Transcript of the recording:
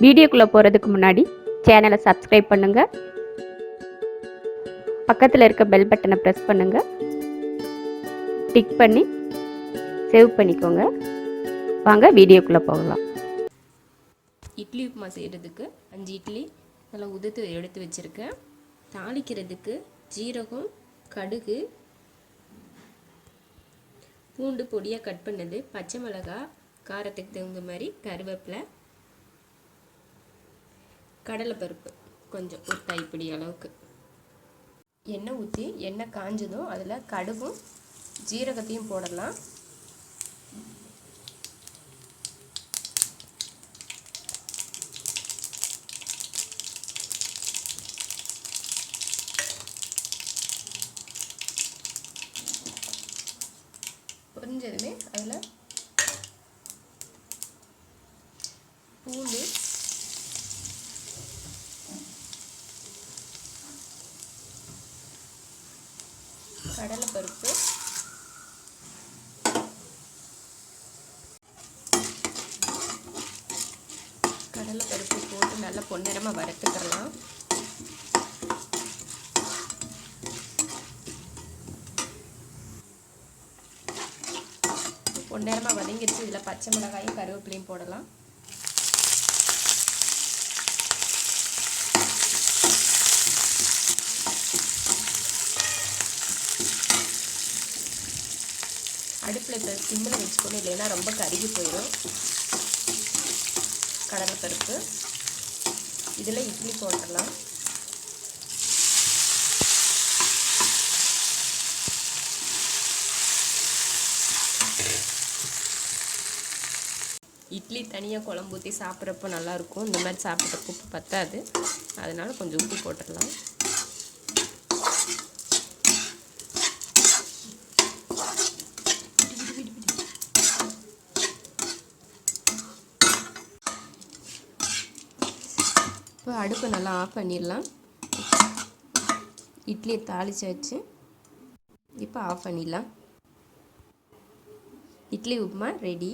வீடியோக்குள்ளே போகிறதுக்கு முன்னாடி சேனலை சப்ஸ்கிரைப் பண்ணுங்கள், பக்கத்தில் இருக்க பெல் பட்டனை ப்ரெஸ் பண்ணுங்கள், டிக் பண்ணி சேவ் பண்ணிக்கோங்க. வாங்க வீடியோக்குள்ளே போகலாம். இட்லி உப்புமா செய்கிறதுக்கு 5 இட்லி நல்லா உதுத்து எடுத்து வச்சுருக்கேன். தாளிக்கிறதுக்கு ஜீரகம், கடுகு, பூண்டு பொடியாக கட் பண்ணது, பச்சை மிளகாய், காரத்துக்கு தகுந்த மாதிரி கருவேப்பிலை, கடலைப்பருப்பு கொஞ்சம் ஒரு கைப்பிடி அளவுக்கு. எண்ணெய் ஊற்றி எண்ணெய் காஞ்சதும் அதில் கடுகும் ஜீரகத்தையும் போடலாம். பொரிஞ்சதுமே அதில் பூண்டு, கடலைப்பருப்பு, போட்டு நல்லா பொன்னிறமாக வறுத்துக்கலாம். பொன்னிறமாக வதங்கிடுச்சு. இதில் பச்சை மிளகாயும் கருவேப்பிலையும் போடலாம். அடுப்பில் இப்போ சிம்மில் வச்சுக்கணும், இல்லைன்னா ரொம்ப கருகி போயிடும். கடலைப்பருப்பு இதில் இட்லி போட்டுடலாம். இட்லி தனியாக குழம்பு ஊற்றி சாப்பிட்றப்போ நல்லாயிருக்கும். இந்த மாதிரி சாப்பிட்றப்போ உப்பு பத்தாது, அதனால் கொஞ்சம் உப்பு போட்டுடலாம். இப்போ அடுப்பை நல்லா ஆஃப் பண்ணிடலாம். இட்லியை தாளித்து வச்சு இப்போ ஆஃப் பண்ணிடலாம். இட்லி உப்புமா ரெடி.